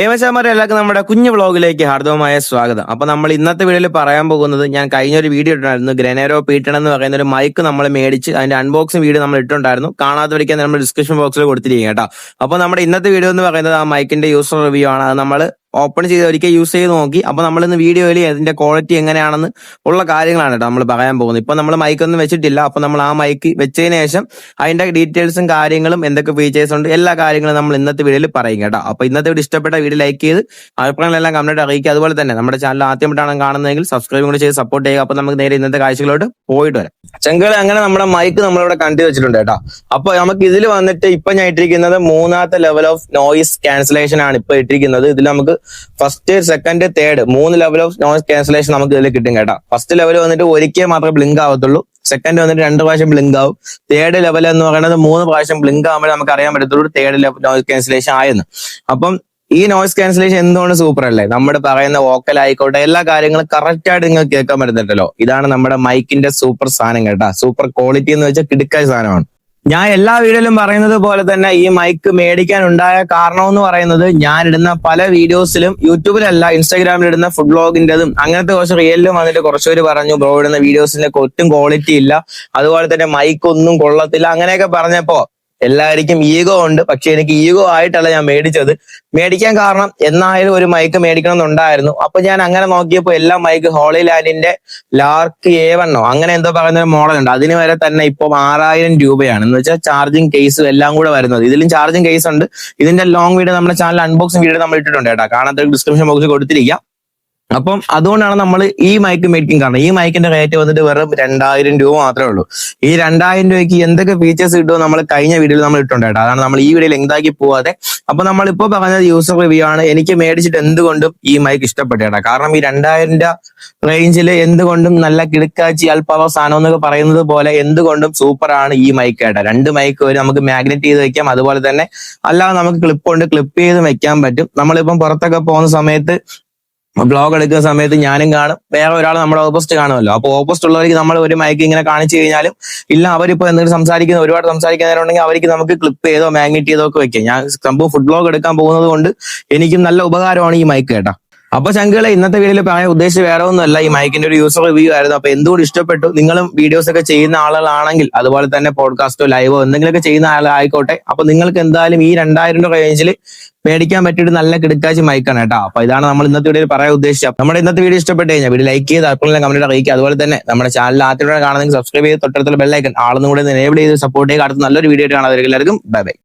ഏമച്ചാമാരെ എല്ലാവർക്കും നമ്മുടെ കുഞ്ഞു വ്ളോഗിലേക്ക് ഹാർദവമായ സ്വാഗതം. അപ്പൊ നമ്മൾ ഇന്നത്തെ വീഡിയോയിൽ പറയാൻ പോകുന്നത്, ഞാൻ കഴിഞ്ഞൊരു വീഡിയോ ഇട്ടുണ്ടായിരുന്നു, ഗ്രനേരോ പീറ്റൺ എന്ന് പറയുന്ന ഒരു മൈക്ക് നമ്മൾ മേടിച്ച് അതിന്റെ അൺബോക്സിംഗ് വീഡിയോ നമ്മൾ ഇട്ടുണ്ടായിരുന്നു. കാണാത്തവരിക്കാൻ നമ്മൾ ഡിസ്ക്രിപ്ഷൻ ബോക്സിൽ കൊടുത്തിരിക്കും കേട്ടോ. അപ്പൊ നമ്മുടെ ഇന്നത്തെ വീഡിയോ എന്ന് പറയുന്നത് ആ മൈക്കിന്റെ യൂസർ റിവ്യൂ ആണ്. അത് നമ്മൾ ഓപ്പൺ ചെയ്ത് ഒരിക്കൽ യൂസ് ചെയ്ത് നോക്കി. അപ്പൊ നമ്മൾ ഇന്ന് വീഡിയോയിൽ അതിന്റെ ക്വാളിറ്റി എങ്ങനെയാണെന്ന് ഉള്ള കാര്യങ്ങളാണ് കേട്ടോ നമ്മൾ പറയാൻ പോകുന്നത്. ഇപ്പൊ നമ്മൾ മൈക്കൊന്നും വെച്ചിട്ടില്ല. അപ്പൊ നമ്മൾ ആ മൈക്ക് വെച്ചതിന് ശേഷം അതിന്റെ ഡീറ്റെയിൽസും കാര്യങ്ങളും എന്തൊക്കെ ഫീച്ചേഴ്സ് ഉണ്ട് എല്ലാ കാര്യങ്ങളും നമ്മൾ ഇന്നത്തെ വീഡിയോയിൽ പറയും കേട്ടോ. അപ്പൊ ഇന്നത്തെ വീഡിയോ ഇഷ്ടപ്പെട്ട വീഡിയോ ലൈക്ക് ചെയ്ത് അഭിപ്രായങ്ങളെല്ലാം കമന്റ് അറിയിക്കുക. അതുപോലെ തന്നെ നമ്മുടെ ചാനൽ ആദ്യമായിട്ടാണ് കാണുന്നതെങ്കിൽ സബ്സ്ക്രൈബ് കൂടി ചെയ്ത് സപ്പോർട്ട് ചെയ്യുക. അപ്പൊ നമുക്ക് നേരെ ഇന്നത്തെ കാഴ്ചകളോട്ട് പോയിട്ട് വരാം. ചെങ്കള അങ്ങനെ നമ്മുടെ മൈക്ക് നമ്മളിവിടെ കണ്ടു വെച്ചിട്ടുണ്ട് കേട്ടോ. അപ്പൊ നമുക്ക് ഇതിൽ വന്നിട്ട് ഇപ്പൊ ഞാൻ ഇട്ടിരിക്കുന്നത് മൂന്നാമത്തെ ലെവൽ ഓഫ് നോയിസ് ക്യാൻസലേഷൻ ആണ് ഇപ്പൊ ഇട്ടിരിക്കുന്നത്. ഇതിൽ നമുക്ക് first, second, third 3 level of noise cancellation നമുക്ക് ഇതിൽ കിട്ടും കേട്ടോ. ഫസ്റ്റ് ലെവൽ വന്നിട്ട് ഒരിക്കൽ മാത്രമേ ബ്ലിങ്ക് ആവത്തുള്ളൂ. സെക്കൻഡ് വന്നിട്ട് 2 പ്രാവശ്യം ബ്ലിങ്ക് ആവും. തേർഡ് ലെവൽ എന്ന് പറയുന്നത് 3 പ്രാവശ്യം ബ്ലിങ്ക് ആകുമ്പോൾ നമുക്ക് അറിയാൻ പറ്റത്തുള്ളൂ തേർഡ് ലെവൽ നോയിസ് ക്യാൻസലേഷൻ ആയെന്ന്. അപ്പം ഈ നോയിസ് ക്യാൻസലേഷൻ എന്തുകൊണ്ട് സൂപ്പർ അല്ലേ? നമ്മുടെ പറയുന്ന വോക്കൽ ആയിക്കോട്ടെ എല്ലാ കാര്യങ്ങളും കറക്റ്റ് ആയിട്ട് നിങ്ങൾക്ക് കേൾക്കാൻ പറ്റുന്നുണ്ടല്ലോ. ഇതാണ് നമ്മുടെ മൈക്കിന്റെ സൂപ്പർ സാധനം കേട്ടോ. സൂപ്പർ ക്വാളിറ്റി എന്ന് വെച്ചാൽ കിടുക്കായ സാധനമാണ്. ഞാൻ എല്ലാ വീഡിയോയിലും പറയുന്നത് പോലെ തന്നെ ഈ മൈക്ക് മേടിക്കാൻ ഉണ്ടായ കാരണം എന്ന് പറയുന്നത്, ഞാൻ ഇടുന്ന പല വീഡിയോസിലും, യൂട്യൂബിലല്ല ഇൻസ്റ്റാഗ്രാമിൽ ഇടുന്ന ഫുഡ് വ്ളോഗിന്റെതും അങ്ങനത്തെ കുറച്ച് റിയലിലും വന്നിട്ട് കുറച്ചുപേര് പറഞ്ഞു ബ്രോ ഇടുന്ന വീഡിയോസിന്റെ ഒട്ടും ക്വാളിറ്റി ഇല്ല, അതുപോലെ തന്നെ മൈക്ക് ഒന്നും കൊള്ളത്തില്ല അങ്ങനെയൊക്കെ പറഞ്ഞപ്പോ എല്ലാവർക്കും ഈഗോ ഉണ്ട്. പക്ഷെ എനിക്ക് ഈഗോ ആയിട്ടല്ല ഞാൻ മേടിച്ചത്. മേടിക്കാൻ കാരണം എന്നായാലും ഒരു മൈക്ക് മേടിക്കണം എന്നുണ്ടായിരുന്നു. അപ്പൊ ഞാൻ അങ്ങനെ നോക്കിയപ്പോ എല്ലാ മൈക്ക് ഹോളി ലാൻഡിന്റെ ലാർക്ക് A1 അങ്ങനെ എന്തോ പറയുന്ന ഒരു മോഡൽ ഉണ്ട്. അതിന് വരെ തന്നെ ഇപ്പൊ 6000 രൂപയാണ്. എന്ന് വെച്ചാൽ ചാർജിങ് കേസും എല്ലാം കൂടെ വരുന്നത്. ഇതിലും ചാർജിങ് കേസ് ഉണ്ട്. ഇതിന്റെ ലോങ് വീഡിയോ നമ്മുടെ ചാനൽ അൺബോക്സിംഗ് വീഡിയോ നമ്മൾ ഇട്ടിട്ടുണ്ട് കേട്ടോ. കാണാത്ത ഡിസ്ക്രിപ്ഷൻ ബോക്സിൽ കൊടുത്തിരിക്കാം. അപ്പം അതുകൊണ്ടാണ് നമ്മൾ ഈ മൈക്ക് മേടിക്കും. കാരണം ഈ മൈക്കിന്റെ റേറ്റ് വന്നിട്ട് വെറും 2000 രൂപ മാത്രമേ ഉള്ളൂ. ഈ 2000 രൂപയ്ക്ക് എന്തൊക്കെ ഫീച്ചേഴ്സ് കിട്ടുമോ നമ്മൾ കഴിഞ്ഞ വീഡിയോയിൽ നമ്മൾ ഇട്ടുണ്ട് കേട്ടോ. അതാണ് നമ്മൾ ഈ വീഡിയോയിൽ എന്താക്കി പോവാതെ. അപ്പൊ നമ്മളിപ്പോ പറഞ്ഞത് യൂസർ റിവ്യൂ ആണ്. എനിക്ക് മേടിച്ചിട്ട് എന്തുകൊണ്ടും ഈ മൈക്ക് ഇഷ്ടപ്പെട്ടു കേട്ടോ. കാരണം ഈ 2000 റേഞ്ചിൽ എന്തുകൊണ്ടും നല്ല കിടക്കാച്ചി അൽപവർ സാധനം എന്നൊക്കെ പറയുന്നത് പോലെ എന്തുകൊണ്ടും സൂപ്പർ ആണ് ഈ മൈക്ക് കേട്ടോ. 2 മൈക്ക് വരെ നമുക്ക് മാഗ്നറ്റ് ചെയ്ത് വെക്കാം. അതുപോലെ തന്നെ അല്ലാതെ നമുക്ക് ക്ലിപ്പ് ചെയ്ത് വെക്കാൻ പറ്റും. നമ്മളിപ്പം പുറത്തൊക്കെ പോകുന്ന സമയത്ത് ബ്ലോഗ് എടുക്കുന്ന സമയത്ത് ഞാനും കാണും, വേറെ ഒരാൾ നമ്മുടെ ഓപ്പോസിറ്റ് കാണുമല്ലോ. അപ്പൊ ഓപ്പോസിറ്റ് ഉള്ളവർക്ക് നമ്മൾ ഒരു മൈക്ക് ഇങ്ങനെ കാണിച്ചു കഴിഞ്ഞാലും ഇല്ല, അവരിപ്പോ എന്തെങ്കിലും സംസാരിക്കുന്ന ഒരുപാട് സംസാരിക്കുന്നവരുണ്ടെങ്കിൽ അവർക്ക് നമുക്ക് ക്ലിപ്പ് ചെയ്തോ മാഗ്നറ്റ് ചെയ്തോ ഒക്കെ വെക്കാം. ഞാൻ സംഭവം ഫുഡ് ബ്ലോഗ് എടുക്കാൻ പോകുന്നത് കൊണ്ട് എനിക്കും നല്ല ഉപകാരമാണ് ഈ മൈക്ക് കേട്ടോ. അപ്പൊ ചങ്കുകളെ ഇന്നത്തെ വീഡിയോയിൽ പറയാൻ ഉദ്ദേശിച്ച് വേറെ ഒന്നുമല്ല, ഈ മൈക്കിന്റെ ഒരു യൂസർ റിവ്യൂ ആയിരുന്നു. അപ്പൊ എന്തുകൊണ്ട് ഇഷ്ടപ്പെട്ടു, നിങ്ങളും വീഡിയോസ് ഒക്കെ ചെയ്യുന്ന ആളുകളാണെങ്കിൽ, അതുപോലെ തന്നെ പോഡ്കാസ്റ്റോ ലൈവോ എന്തെങ്കിലുമൊക്കെ ചെയ്യുന്ന ആളായിക്കോട്ടെ, അപ്പൊ നിങ്ങൾക്ക് എന്തായാലും ഈ 2000 റേഞ്ചിൽ മേടിക്കാൻ പറ്റിയിട്ട് നല്ല കിടക്കാച്ചി മൈക്കാണ് കേട്ടോ. അപ്പൊ ഇതാണ് നമ്മൾ ഇന്നത്തെ വീഡിയോയിൽ പറയാൻ ഉദ്ദേശിച്ചത്. നമ്മുടെ ഇന്നത്തെ വീഡിയോ ഇഷ്ടപ്പെട്ട് കഴിഞ്ഞാൽ വീഡിയോ ലൈക്ക് ചെയ്ത് അപ്പോൾ കമന്റ് അറിയിക്കുക. അതുപോലെ തന്നെ നമ്മുടെ ചാനൽ ആദ്യമായിട്ട് കാണുന്നെങ്കിൽ സബ്സ്ക്രൈബ് ചെയ്ത് തൊട്ടടുത്തുള്ള ബെല്ലൈക്കൺ ആളെന്നും കൂടെ എനേബിൾ ചെയ്ത് സപ്പോർട്ട് ചെയ്യുക. അടുത്ത നല്ലൊരു വീഡിയോ ആയിട്ട് കാണാം. എല്ലാവർക്കും ബൈ ബൈ.